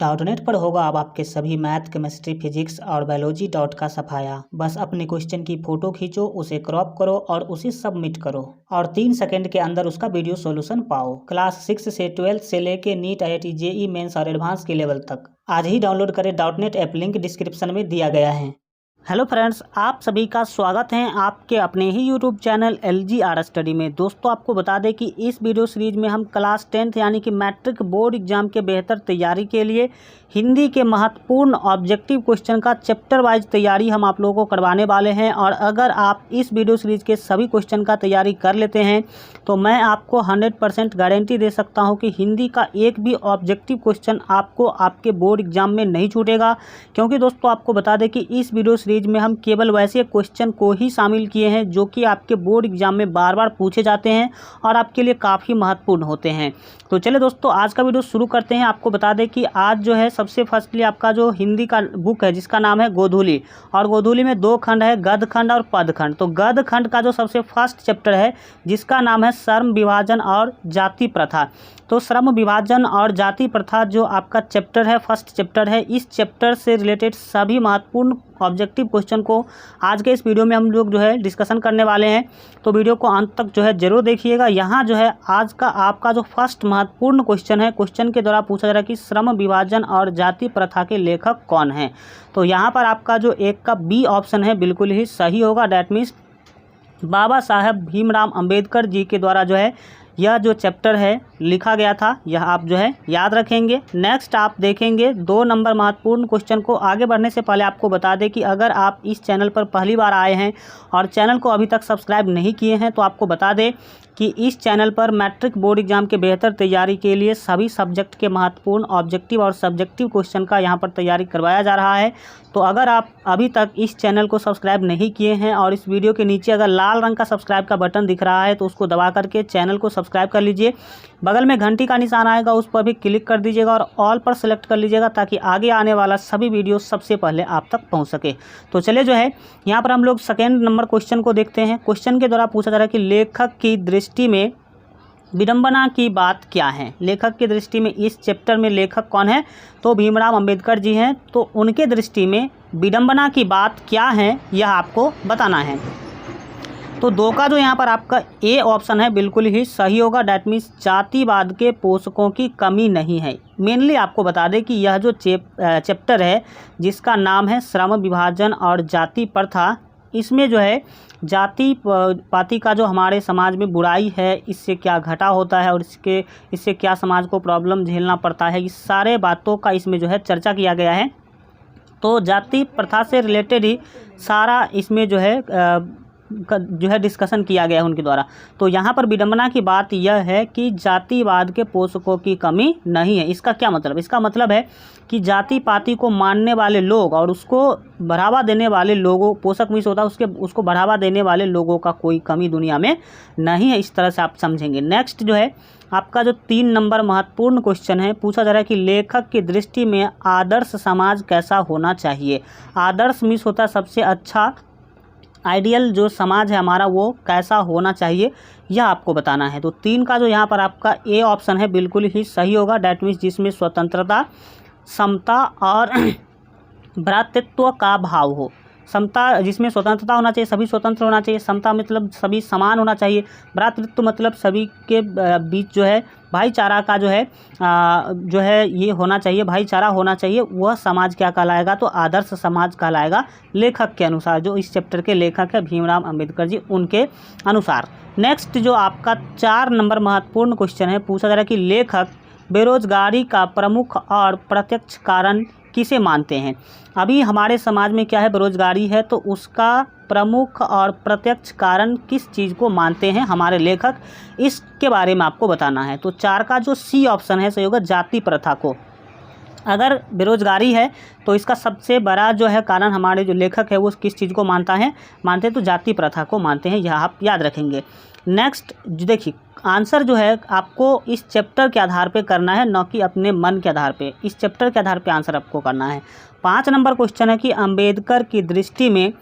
Doubtnut पर होगा अब आपके सभी मैथ, केमिस्ट्री, फिजिक्स और बायोलॉजी डाउट का सफाया। बस अपने क्वेश्चन की फ़ोटो खींचो, उसे क्रॉप करो और उसे सबमिट करो और 3 सेकंड के अंदर उसका वीडियो सॉल्यूशन पाओ। क्लास 6 से 12 से लेके नीट, IIT, JEE मेंस और एडवांस के लेवल तक आज ही डाउनलोड करें। डाउटनेट ऐप लिंक डिस्क्रिप्शन में दिया गया है। हेलो फ्रेंड्स, आप सभी का स्वागत है आपके अपने ही यूट्यूब चैनल LGR स्टडी में। दोस्तों, आपको बता दें कि इस वीडियो सीरीज में हम क्लास 10th यानी कि मैट्रिक बोर्ड एग्जाम के बेहतर तैयारी के लिए हिंदी के महत्वपूर्ण ऑब्जेक्टिव क्वेश्चन का चैप्टर वाइज तैयारी हम आप लोगों को करवाने वाले हैं। और अगर आप इस वीडियो सीरीज के सभी क्वेश्चन का तैयारी कर लेते हैं तो मैं आपको 100% गारंटी दे सकता हूं कि हिंदी का एक भी ऑब्जेक्टिव क्वेश्चन आपको आपके बोर्ड एग्जाम में नहीं छूटेगा। क्योंकि दोस्तों, आपको बता दें कि इस वीडियो सीरीज में हम केवल वैसे क्वेश्चन को ही शामिल किए हैं जो कि आपके बोर्ड एग्जाम में बार बार पूछे जाते हैं और आपके लिए काफ़ी महत्वपूर्ण होते हैं। तो चलिए दोस्तों, आज का वीडियो शुरू करते हैं। आपको बता दें कि आज जो है सबसे फर्स्टली आपका जो हिंदी का बुक है जिसका नाम है गोधूली, और गोधूली में 2 खंड है, गद्य खंड और पद्य खंड। तो गद्य खंड का जो सबसे फर्स्ट चैप्टर है जिसका नाम है श्रम विभाजन और जाति प्रथा। तो श्रम विभाजन और जाति प्रथा जो आपका चैप्टर है, फर्स्ट चैप्टर है, इस चैप्टर से रिलेटेड सभी महत्वपूर्ण ऑब्जेक्टिव क्वेश्चन को आज के इस वीडियो में हम लोग जो है डिस्कशन करने वाले हैं। तो वीडियो को अंत तक जो है जरूर देखिएगा। यहाँ जो है आज का आपका जो फर्स्ट महत्वपूर्ण क्वेश्चन है, क्वेश्चन के द्वारा पूछा जा रहा है कि श्रम विभाजन और जाति प्रथा के लेखक कौन हैं। तो यहाँ पर आपका जो एक का बी ऑप्शन है बिल्कुल ही सही होगा। डैट मीन्स बाबा साहेब भीमराव अंबेडकर जी के द्वारा जो है यह जो चैप्टर है लिखा गया था, यह आप जो है याद रखेंगे। नेक्स्ट आप देखेंगे 2 नंबर महत्वपूर्ण क्वेश्चन को। आगे बढ़ने से पहले आपको बता दें कि अगर आप इस चैनल पर पहली बार आए हैं और चैनल को अभी तक सब्सक्राइब नहीं किए हैं तो आपको बता दें कि इस चैनल पर मैट्रिक बोर्ड एग्जाम के बेहतर तैयारी के लिए सभी सब्जेक्ट के महत्वपूर्ण ऑब्जेक्टिव और सब्जेक्टिव क्वेश्चन का यहाँ पर तैयारी करवाया जा रहा है। तो अगर आप अभी तक इस चैनल को सब्सक्राइब नहीं किए हैं और इस वीडियो के नीचे अगर लाल रंग का सब्सक्राइब का बटन दिख रहा है तो उसको दबा करके चैनल को सब्सक्राइब कर लीजिए। बगल में घंटी का निशान आएगा, उस पर भी क्लिक कर दीजिएगा और ऑल पर सेलेक्ट कर लीजिएगा ताकि आगे आने वाला सभी वीडियो सबसे पहले आप तक पहुंच सके। तो चलिए जो है यहाँ पर हम लोग सेकेंड नंबर क्वेश्चन को देखते हैं। क्वेश्चन के द्वारा पूछा जा रहा है कि लेखक की दृष्टि में विडंबना की बात क्या है। लेखक की दृष्टि में इस चैप्टर में लेखक कौन है? तो भीमराव अंबेडकर जी हैं। तो उनके दृष्टि में विडंबना की बात क्या है यह आपको बताना है। तो 2 का जो यहाँ पर आपका ए ऑप्शन है बिल्कुल ही सही होगा। डैट मीन्स जातिवाद के पोषकों की कमी नहीं है। मेनली आपको बता दें कि यह जो चैप्टर है जिसका नाम है श्रम विभाजन और जाति प्रथा, इसमें जो है जाति पाति का जो हमारे समाज में बुराई है, इससे क्या घटा होता है और इससे क्या समाज को प्रॉब्लम झेलना पड़ता है, इस सारे बातों का इसमें जो है चर्चा किया गया है। तो जाति प्रथा से रिलेटेड ही सारा इसमें जो है डिस्कशन किया गया है उनके द्वारा। तो यहाँ पर विडंबना की बात यह है कि जातिवाद के पोषकों की कमी नहीं है। इसका क्या मतलब? इसका मतलब है कि जाति पाति को मानने वाले लोग और उसको बढ़ावा देने वाले लोगों, पोषक मिस होता है उसको बढ़ावा देने वाले लोगों का कोई कमी दुनिया में नहीं है। इस तरह से आप समझेंगे। नेक्स्ट जो है आपका जो 3 नंबर महत्वपूर्ण क्वेश्चन है, पूछा जा रहा है कि लेखक की दृष्टि में आदर्श समाज कैसा होना चाहिए। आदर्श मिस होता है सबसे अच्छा, आइडियल जो समाज है हमारा वो कैसा होना चाहिए, यह आपको बताना है। तो 3 का जो यहाँ पर आपका ए ऑप्शन है बिल्कुल ही सही होगा। डैट मीन्स जिसमें स्वतंत्रता, समता और भ्रातृत्व का भाव हो। समता जिसमें स्वतंत्रता होना चाहिए, सभी स्वतंत्र होना चाहिए। समता मतलब सभी समान होना चाहिए। भ्रातृत्व मतलब सभी के बीच जो है भाईचारा का जो है ये होना चाहिए, भाईचारा होना चाहिए। वह समाज क्या कहलाएगा? तो आदर्श समाज कहलाएगा लेखक के अनुसार। जो इस चैप्टर के लेखक है भीमराव अंबेडकर जी, उनके अनुसार। नेक्स्ट जो आपका 4 नंबर महत्वपूर्ण क्वेश्चन है, पूछा जा रहा है कि लेखक बेरोजगारी का प्रमुख और प्रत्यक्ष कारण किसे मानते हैं। अभी हमारे समाज में क्या है, बेरोजगारी है, तो उसका प्रमुख और प्रत्यक्ष कारण किस चीज़ को मानते हैं हमारे लेखक, इसके बारे में आपको बताना है। तो 4 का जो सी ऑप्शन है सही होगा, जाति प्रथा को। अगर बेरोजगारी है तो इसका सबसे बड़ा जो है कारण हमारे जो लेखक है वो किस चीज़ को मानते हैं तो जाति प्रथा को मानते हैं। यह आप याद रखेंगे। नेक्स्ट देखिए, आंसर जो है आपको इस चैप्टर के आधार पे करना है, न कि अपने मन के आधार पे। इस चैप्टर के आधार पे आंसर आपको करना है। 5 नंबर क्वेश्चन है कि अंबेडकर की दृष्टि में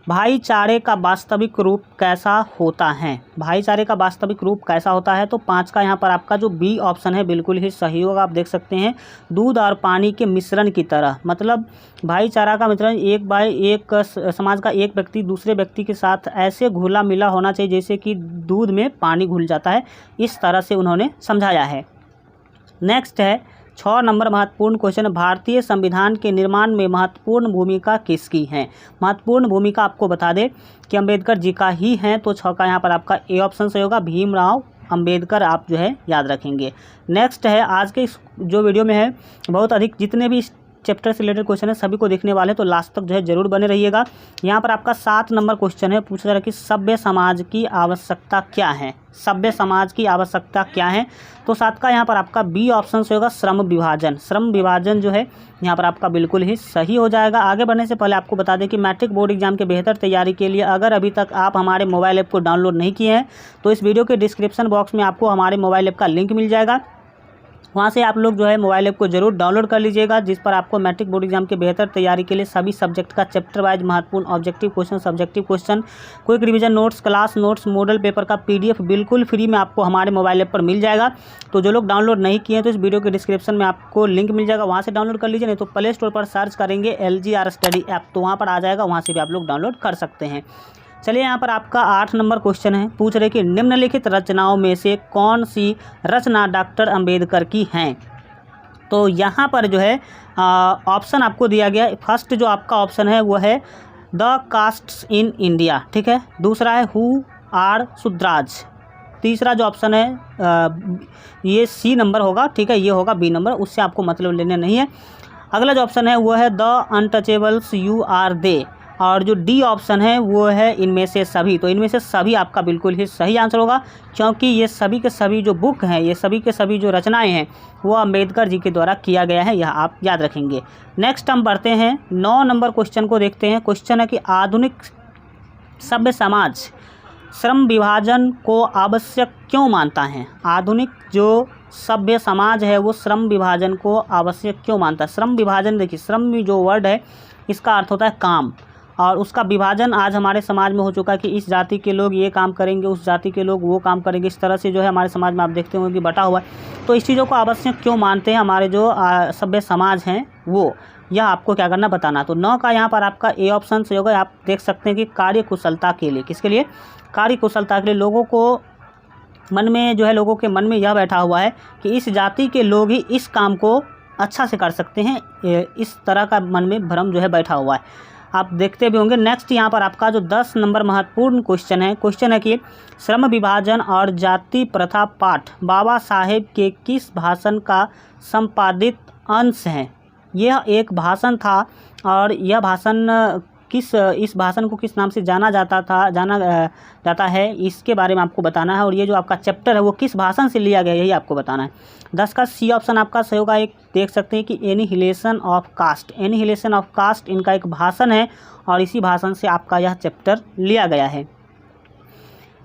भाईचारे का वास्तविक रूप कैसा होता है? भाईचारे का वास्तविक रूप कैसा होता है? तो 5 का यहाँ पर आपका जो बी ऑप्शन है बिल्कुल ही सही होगा। आप देख सकते हैं दूध और पानी के मिश्रण की तरह, मतलब भाईचारा का मिश्रण एक समाज का एक व्यक्ति दूसरे व्यक्ति के साथ ऐसे घुला मिला होना चाहिए जैसे कि दूध में पानी घुल जाता है, इस तरह से उन्होंने समझाया है। नेक्स्ट है 6 नंबर महत्वपूर्ण क्वेश्चन, भारतीय संविधान के निर्माण में महत्वपूर्ण भूमिका किसकी है? महत्वपूर्ण भूमिका आपको बता दें कि अंबेडकर जी का ही है, तो 6 का यहाँ पर आपका ए ऑप्शन से होगा, भीमराव अंबेडकर आप जो है याद रखेंगे। नेक्स्ट है आज के जो वीडियो में है बहुत अधिक जितने भी चैप्टर से रिलेटेड क्वेश्चन है सभी को देखने वाले हैं, तो लास्ट तक जो है जरूर बने रहिएगा। यहाँ पर आपका 7 नंबर क्वेश्चन है, पूछा जा रहा है कि सभ्य समाज की आवश्यकता क्या है? सभ्य समाज की आवश्यकता क्या है? तो 7 का यहाँ पर आपका बी ऑप्शन से होगा, श्रम विभाजन। श्रम विभाजन जो है यहाँ पर आपका बिल्कुल ही सही हो जाएगा। आगे बढ़ने से पहले आपको बता दें कि मैट्रिक बोर्ड एग्जाम के बेहतर तैयारी के लिए अगर अभी तक आप हमारे मोबाइल ऐप को डाउनलोड नहीं किए हैं तो इस वीडियो के डिस्क्रिप्शन बॉक्स में आपको हमारे मोबाइल ऐप का लिंक मिल जाएगा, वहाँ से आप लोग जो है मोबाइल ऐप को जरूर डाउनलोड कर लीजिएगा, जिस पर आपको मैट्रिक बोर्ड एग्जाम के बेहतर तैयारी के लिए सभी सब्जेक्ट का चैप्टर वाइज महत्वपूर्ण objective question, subjective question, quick revision notes, class notes, model paper का PDF बिल्कुल फ्री में आपको हमारे मोबाइल ऐप पर मिल जाएगा। तो जो लोग डाउनलोड नहीं किए हैं तो इस वीडियो के डिस्क्रिप्शन में आपको लिंक मिल जाएगा, वहाँ से डाउनलोड कर लीजिए, नहीं तो प्ले स्टोर पर सर्च करेंगे LGR स्टडी ऐप तो वहाँ पर आ जाएगा, वहाँ से भी आप लोग डाउनलोड कर सकते हैं। चलिए यहाँ पर आपका 8 नंबर क्वेश्चन है, पूछ रहे कि निम्नलिखित रचनाओं में से कौन सी रचना डॉक्टर अंबेडकर की हैं? तो यहाँ पर जो है ऑप्शन आपको दिया गया, फर्स्ट जो आपका ऑप्शन है वो है द कास्ट्स इन इंडिया, ठीक है। दूसरा है हु आर शूद्राज। तीसरा जो ऑप्शन है ये सी नंबर होगा, ठीक है, ये होगा बी नंबर, उससे आपको मतलब लेने नहीं है। अगला जो ऑप्शन है वो है the untouchables you are they, और जो डी ऑप्शन है वो है इनमें से सभी। तो इनमें से सभी आपका बिल्कुल ही सही आंसर होगा, क्योंकि ये सभी के सभी जो बुक हैं, ये सभी के सभी जो रचनाएं हैं वो अंबेडकर जी के द्वारा किया गया है, यह आप याद रखेंगे। नेक्स्ट हम बढ़ते हैं 9 नंबर क्वेश्चन को देखते हैं। क्वेश्चन है कि आधुनिक सभ्य समाज श्रम विभाजन को आवश्यक क्यों मानता है? आधुनिक जो सभ्य समाज है वो श्रम विभाजन को आवश्यक क्यों मानता है? श्रम विभाजन, देखिए श्रम में जो वर्ड है इसका अर्थ होता है काम, और उसका विभाजन आज हमारे समाज में हो चुका है कि इस जाति के लोग ये काम करेंगे, उस जाति के लोग वो काम करेंगे, इस तरह से जो है हमारे समाज में आप देखते होंगे कि बटा हुआ है। तो इस चीज़ों को आवश्यक क्यों मानते हैं हमारे जो सभ्य समाज हैं वो, यह आपको क्या करना बताना। तो 9 का यहाँ पर आपका ए ऑप्शन से होगा, आप देख सकते हैं कि कार्य कुशलता के लिए। किसके लिए? कार्य कुशलता के लिए। लोगों को मन में जो है, लोगों के मन में यह बैठा हुआ है कि इस जाति के लोग ही इस काम को अच्छा से कर सकते हैं, इस तरह का मन में भ्रम जो है बैठा हुआ है, आप देखते भी होंगे। नेक्स्ट यहाँ पर आपका जो 10 नंबर महत्वपूर्ण क्वेश्चन है कि श्रम विभाजन और जाति प्रथा पाठ बाबा साहेब के किस भाषण का संपादित अंश है? यह एक भाषण था, और यह भाषण इस भाषण को किस नाम से जाना जाता है, इसके बारे में आपको बताना है। और ये जो आपका चैप्टर है वो किस भाषण से लिया गया है, यही आपको बताना है। 10 का सी ऑप्शन आपका सही होगा। एक देख सकते हैं कि annihilation of caste, annihilation of caste इनका एक भाषण है, और इसी भाषण से आपका यह चैप्टर लिया गया है।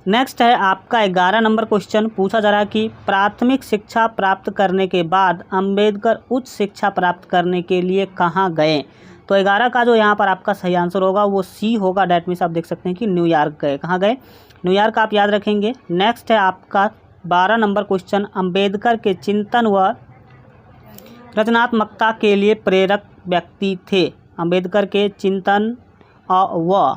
नेक्स्ट है आपका 11 नंबर क्वेश्चन, पूछा जा रहा है कि प्राथमिक शिक्षा प्राप्त करने के बाद अंबेडकर उच्च शिक्षा प्राप्त करने के लिए कहाँ गए? तो 11 का जो यहाँ पर आपका सही आंसर होगा वो सी होगा, डैट मीन्स आप देख सकते हैं कि न्यूयॉर्क गए। कहाँ गए? न्यूयॉर्क आप याद रखेंगे। नेक्स्ट है आपका 12 नंबर क्वेश्चन, अंबेडकर के चिंतन व रचनात्मकता के लिए प्रेरक व्यक्ति थे। अंबेडकर के चिंतन व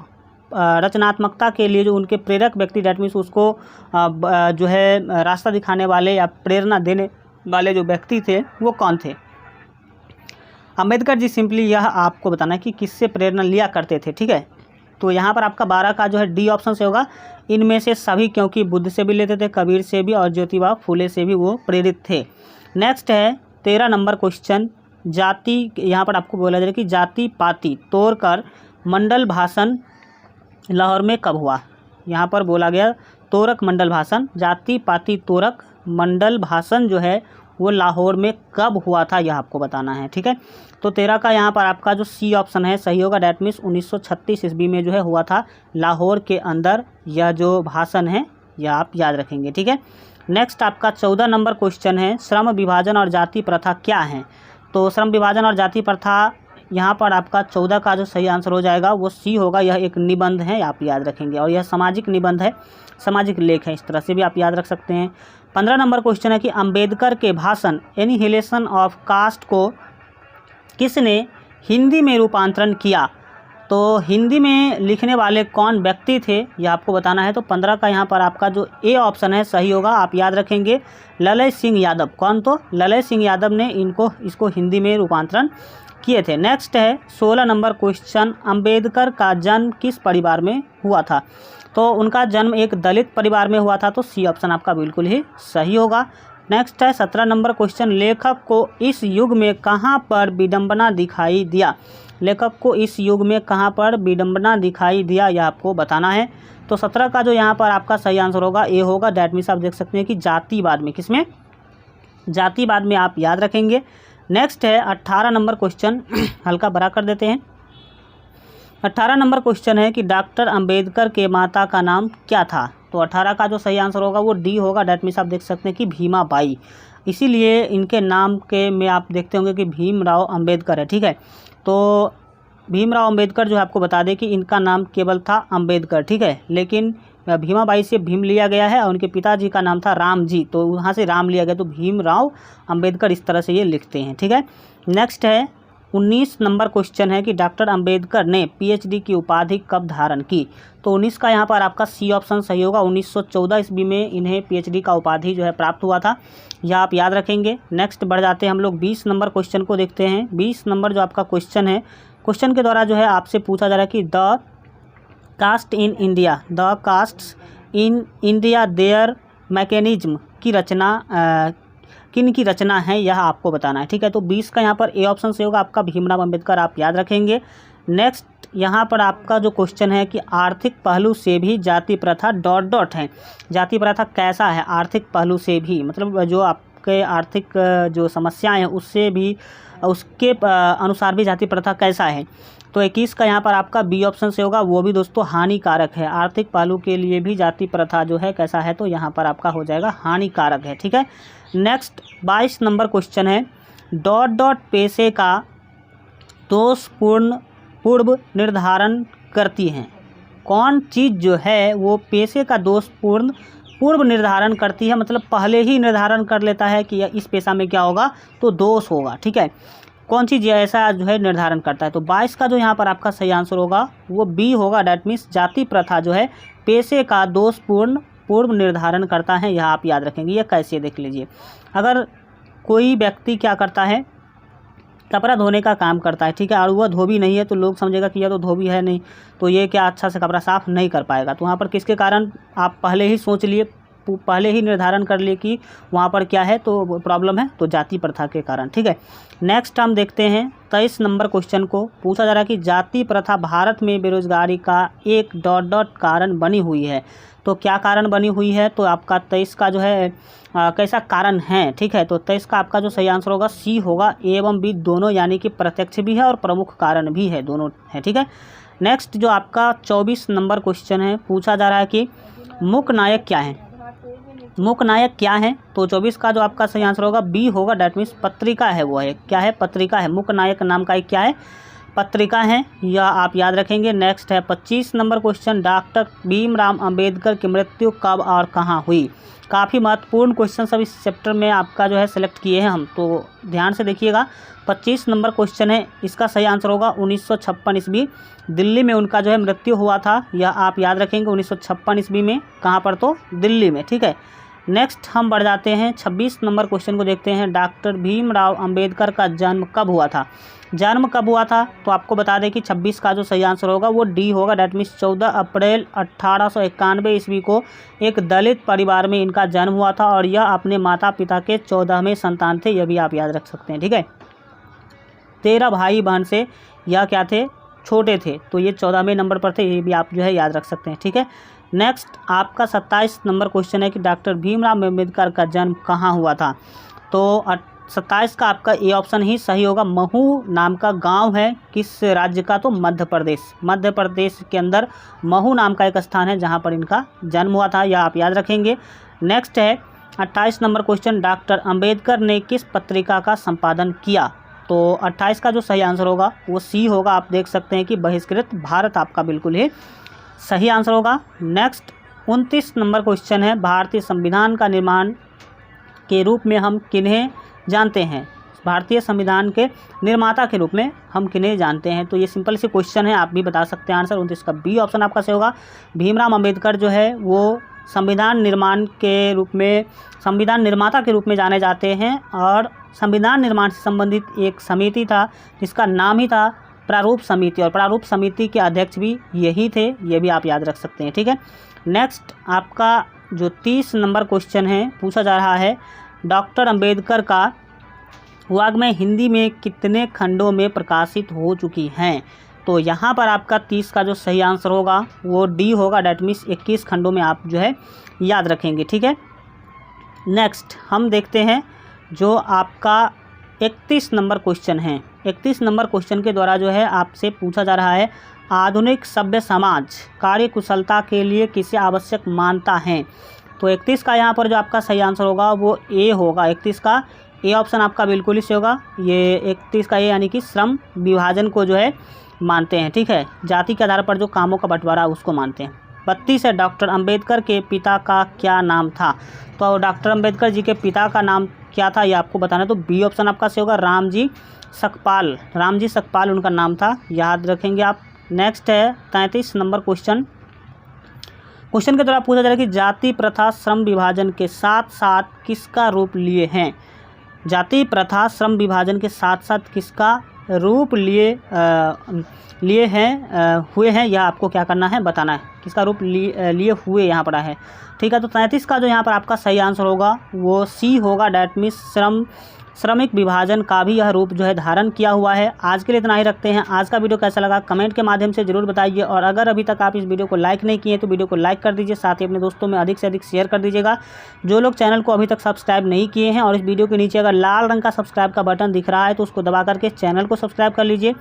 रचनात्मकता के लिए जो उनके प्रेरक व्यक्ति, डैट मीन्स उसको जो है रास्ता दिखाने वाले या प्रेरणा देने वाले जो व्यक्ति थे वो कौन थे? अंबेडकर जी, सिंपली यह आपको बताना है कि किससे प्रेरणा लिया करते थे, ठीक है। तो यहाँ पर आपका 12 का जो है डी ऑप्शन से होगा, इनमें से सभी, क्योंकि बुद्ध से भी लेते थे, कबीर से भी और ज्योतिबा फूले से भी वो प्रेरित थे। नेक्स्ट है 13 नंबर क्वेश्चन, जाति, यहाँ पर आपको बोला जा रहा है कि जाति पाति तोड़कर मंडल भाषण लाहौर में कब हुआ? यहाँ पर बोला गया तोरक मंडल भाषण, जाति पाति तोरक मंडल भाषण जो है वो लाहौर में कब हुआ था, यह आपको बताना है, ठीक है। तो 13 का यहाँ पर आपका जो सी ऑप्शन है सही होगा, डैट मीन्स 1936 ईस्वी में जो है हुआ था लाहौर के अंदर, यह जो भाषण है यह आप याद रखेंगे, ठीक है। नेक्स्ट आपका 14 नंबर क्वेश्चन है, श्रम विभाजन और जाति प्रथा क्या है? तो श्रम विभाजन और जाति प्रथा यहाँ पर आपका 14 का जो सही आंसर हो जाएगा वो सी होगा। यह एक निबंध है, आप याद रखेंगे, और यह सामाजिक निबंध है, सामाजिक लेख है, इस तरह से भी आप याद रख सकते हैं। 15 नंबर क्वेश्चन है कि अंबेडकर के भाषण एनिहिलेशन ऑफ कास्ट को किसने हिंदी में रूपांतरण किया? तो हिंदी में लिखने वाले कौन व्यक्ति थे, यह आपको बताना है। तो 15 का यहाँ पर आपका जो ए ऑप्शन है सही होगा, आप याद रखेंगे, ललय सिंह यादव। कौन? तो ललय सिंह यादव ने इसको हिंदी में रूपांतरण किए थे। नेक्स्ट है 16 नंबर क्वेश्चन, अंबेडकर का जन्म किस परिवार में हुआ था? तो उनका जन्म एक दलित परिवार में हुआ था, तो सी ऑप्शन आपका बिल्कुल ही सही होगा। नेक्स्ट है 17 नंबर क्वेश्चन, लेखक को इस युग में कहाँ पर विडंबना दिखाई दिया? लेखक को इस युग में कहाँ पर विडंबना दिखाई दिया, यह आपको बताना है। तो 17 का जो यहाँ पर आपका सही आंसर होगा ए होगा। डैट मीन्स आप देख सकते हैं कि जातिवाद में, किसमें? जातिवाद में, आप याद रखेंगे। नेक्स्ट है 18 नंबर क्वेश्चन, हल्का बड़ा कर देते हैं। 18 नंबर क्वेश्चन है कि डॉक्टर अंबेडकर के माता का नाम क्या था? तो 18 का जो सही आंसर होगा वो डी होगा। डैट मीन्स आप देख सकते हैं कि भीमाबाई, इसीलिए इनके नाम के में आप देखते होंगे कि भीमराव अंबेडकर है, ठीक है। तो भीमराव अंबेडकर जो है आपको बता दें कि इनका नाम केवल था अंबेडकर, ठीक है, लेकिन भीमाबाई से भीम लिया गया है और उनके पिताजी का नाम था राम जी, तो वहाँ से राम लिया गया, तो भीमराव अंबेडकर, इस तरह से ये लिखते हैं, ठीक है। नेक्स्ट है 19 नंबर क्वेश्चन है कि डॉक्टर अंबेडकर ने पीएचडी की उपाधि कब धारण की? तो 19 का यहाँ पर आपका सी ऑप्शन सही होगा। 1914 ईस्वी में इन्हें पीएचडी का उपाधि जो है प्राप्त हुआ था, यह आप याद रखेंगे। नेक्स्ट बढ़ जाते हैं हम लोग 20 नंबर क्वेश्चन को देखते हैं। 20 नंबर जो आपका क्वेश्चन है, क्वेश्चन के द्वारा जो है आपसे पूछा जा रहा है कि the caste in India, the castes in India their mechanism की रचना किन की रचना है, यह आपको बताना है, ठीक है। तो 20 का यहाँ पर ए ऑप्शन से होगा आपका भीमराव अंबेडकर, आप याद रखेंगे। नेक्स्ट यहाँ पर आपका जो क्वेश्चन है कि आर्थिक पहलू से भी जाति प्रथा ... है। जाति प्रथा कैसा है? आर्थिक पहलू से भी, मतलब जो आपके आर्थिक जो समस्याएं हैं उससे भी, उसके अनुसार भी जाति प्रथा कैसा है? तो 21 का यहाँ पर आपका बी ऑप्शन से होगा, वो भी दोस्तों हानिकारक है। आर्थिक पहलू के लिए भी जाति प्रथा जो है कैसा है? तो यहाँ पर आपका हो जाएगा हानिकारक है, ठीक है। नेक्स्ट 22 नंबर क्वेश्चन है, ... पेशे का दोषपूर्ण पूर्व निर्धारण करती हैं। कौन चीज़ जो है वो पेशे का दोषपूर्ण पूर्व निर्धारण करती है, मतलब पहले ही निर्धारण कर लेता है कि इस पेशा में क्या होगा, तो दोष होगा, ठीक है। कौन चीज़ ऐसा जो है निर्धारण करता है? तो 22 का जो यहाँ पर आपका सही आंसर होगा वो बी होगा। डैट मीन्स जाति प्रथा जो है पेशे का दोषपूर्ण पूर्व निर्धारण करता है, यह आप याद रखेंगे। ये कैसे, देख लीजिए। अगर कोई व्यक्ति क्या करता है, कपड़ा धोने का काम करता है, ठीक है, और वह धोबी नहीं है, तो लोग समझेगा कि यह तो धोबी है नहीं, तो ये क्या अच्छा से कपड़ा साफ़ नहीं कर पाएगा। तो वहाँ पर किसके कारण? आप पहले ही सोच लिए, पहले ही निर्धारण कर लिए कि वहाँ पर क्या है, तो प्रॉब्लम है, तो जाति प्रथा के कारण, ठीक है। नेक्स्ट हम देखते हैं 23 नंबर क्वेश्चन को। पूछा जा रहा है कि जाति प्रथा भारत में बेरोजगारी का एक ... कारण बनी हुई है। तो क्या कारण बनी हुई है? तो आपका 23 का जो है कैसा कारण है, ठीक है। तो 23 का आपका जो सही आंसर होगा सी होगा, ए एवं बी दोनों, यानी कि प्रत्यक्ष भी है और प्रमुख कारण भी है, दोनों है, ठीक है। नेक्स्ट जो आपका 24 नंबर क्वेश्चन है, पूछा जा रहा है कि मुख्य नायक क्या है? मुख्य नायक क्या है? तो 24 का जो आपका सही आंसर होगा बी होगा। डैट मीन्स पत्रिका है, वो है, क्या है? पत्रिका है। मुख्य नायक नाम का एक क्या है? पत्रिका है, यह आप याद रखेंगे। नेक्स्ट है 25 number question, doctor Bhimrao Ambedkar की मृत्यु कब और कहाँ हुई? काफ़ी महत्वपूर्ण क्वेश्चन सब इस चैप्टर में आपका जो है सिलेक्ट किए हैं हम, तो ध्यान से देखिएगा। 25 नंबर क्वेश्चन है, इसका सही आंसर होगा 1956 ईस्वी, दिल्ली में उनका जो है मृत्यु हुआ था, यह आप याद रखेंगे। 1956 ईस्वी में, कहाँ पर? तो दिल्ली में, ठीक है। नेक्स्ट हम बढ़ जाते हैं 26 नंबर क्वेश्चन को देखते हैं, डॉक्टर भीमराव अंबेडकर का जन्म कब हुआ था? जन्म कब हुआ था? तो आपको बता दें कि 26 का जो सही आंसर होगा वो डी होगा। डैट मीन्स 14 अप्रैल 1891 ईस्वी को एक दलित परिवार में इनका जन्म हुआ था, और यह अपने माता पिता के 14वें संतान थे, यह भी आप याद रख सकते हैं, ठीक है। 13 भाई बहन से यह क्या थे? छोटे थे, तो ये 14वें नंबर पर थे, ये भी आप जो है याद रख सकते हैं, ठीक है। नेक्स्ट आपका 27 नंबर क्वेश्चन है कि डॉक्टर भीमराव अंबेडकर का जन्म कहाँ हुआ था? तो 27 का आपका ए ऑप्शन ही सही होगा। महू नाम का गांव है, किस राज्य का? तो मध्य प्रदेश। मध्य प्रदेश के अंदर महू नाम का एक स्थान है जहां पर इनका जन्म हुआ था, यह आप याद रखेंगे। नेक्स्ट है 28 नंबर क्वेश्चन, डॉक्टर अंबेडकर ने किस पत्रिका का संपादन किया? तो 28 का जो सही आंसर होगा वो सी होगा। आप देख सकते हैं कि बहिष्कृत भारत आपका बिल्कुल ही सही आंसर होगा। नेक्स्ट 29 नंबर क्वेश्चन है, भारतीय संविधान का निर्माण के रूप में हम किन्हें जानते हैं? भारतीय संविधान के निर्माता के रूप में हम किन्हें जानते हैं? तो ये सिंपल सी क्वेश्चन है, आप भी बता सकते हैं आंसर। 29 का बी ऑप्शन आपका सही होगा। भीमराव अंबेडकर जो है वो संविधान निर्माण के रूप में, संविधान निर्माता के रूप में जाने जाते हैं, और संविधान निर्माण से संबंधित एक समिति था जिसका नाम ही था प्रारूप समिति, और प्रारूप समिति के अध्यक्ष भी यही थे, ये भी आप याद रख सकते हैं। ठीक है, नेक्स्ट आपका जो 30 नंबर क्वेश्चन है पूछा जा रहा है, डॉक्टर अंबेडकर का वाग्मय हिंदी में कितने खंडों में प्रकाशित हो चुकी हैं? तो यहाँ पर आपका 30 का जो सही आंसर होगा वो डी होगा, डैट मीन्स 21 खंडों में आप जो है याद रखेंगे। ठीक है, नेक्स्ट हम देखते हैं जो आपका 31 नंबर क्वेश्चन है। 31 नंबर क्वेश्चन के द्वारा जो है आपसे पूछा जा रहा है, आधुनिक सभ्य समाज कार्यकुशलता के लिए किसे आवश्यक मानता है? तो 31 का यहाँ पर जो आपका सही आंसर होगा वो ए होगा। 31 का ए ऑप्शन आपका बिल्कुल ही सही होगा। ये 31 का ए यानी कि श्रम विभाजन को जो है मानते हैं। ठीक है, जाति के आधार पर जो कामों का बंटवारा उसको मानते हैं। 32 है, डॉक्टर अंबेडकर के पिता का क्या नाम था? तो डॉक्टर अंबेडकर जी के पिता का नाम क्या था ये आपको बताना है, तो बी ऑप्शन आपका सही होगा, रामजी सकपाल। रामजी सकपाल उनका नाम था, याद रखेंगे आप। नेक्स्ट है 33 नंबर क्वेश्चन। क्वेश्चन के द्वारा पूछा जा रहा है कि जाति प्रथा श्रम विभाजन के साथ साथ किसका रूप लिए हैं? जाति प्रथा श्रम विभाजन के साथ साथ किसका रूप लिए हैं हुए हैं, यह आपको क्या करना है, बताना है। किसका रूप लिए हुए यहाँ पड़ा है। ठीक है, तो 33 का जो यहाँ पर आपका सही आंसर होगा वो सी होगा, डैट मीन्स श्रमिक विभाजन का भी यह रूप जो है धारण किया हुआ है। आज के लिए इतना ही रखते हैं। आज का वीडियो कैसा लगा कमेंट के माध्यम से ज़रूर बताइए, और अगर अभी तक आप इस वीडियो को लाइक नहीं किए तो वीडियो को लाइक कर दीजिए, साथ ही अपने दोस्तों में अधिक से अधिक शेयर कर दीजिएगा। जो लोग चैनल को अभी तक सब्सक्राइब नहीं किए हैं, और इस वीडियो के नीचे अगर लाल रंग का सब्सक्राइब का बटन दिख रहा है तो उसको दबा करके चैनल को सब्सक्राइब कर लीजिए।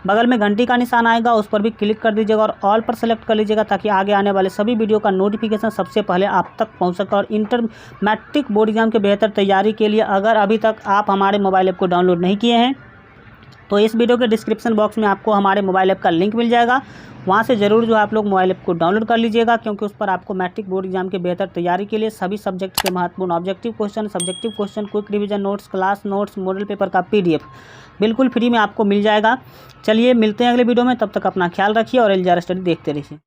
बगल में घंटी का निशान आएगा, उस पर भी क्लिक कर दीजिएगा और ऑल पर सेलेक्ट कर लीजिएगा, ताकि आगे आने वाले सभी वीडियो का नोटिफिकेशन सबसे पहले आप तक पहुंच सके। और इंटर मैट्रिक बोर्ड एग्जाम के बेहतर तैयारी के लिए अगर अभी तक आप हमारे मोबाइल ऐप को डाउनलोड नहीं किए हैं तो इस वीडियो के डिस्क्रिप्शन बॉक्स में आपको हमारे मोबाइल ऐप का लिंक मिल जाएगा, वहाँ से ज़रूर जो आप लोग मोबाइल ऐप को डाउनलोड कर लीजिएगा, क्योंकि उस पर आपको मैट्रिक बोर्ड एग्जाम के बेहतर तैयारी के लिए सभी सब्जेक्ट के महत्वपूर्ण objective question, subjective question, quick revision notes, class notes, model paper का PDF बिल्कुल फ्री में आपको मिल जाएगा। चलिए मिलते हैं अगले वीडियो में, तब तक अपना ख्याल रखिए और LJR स्टडी देखते रहिए।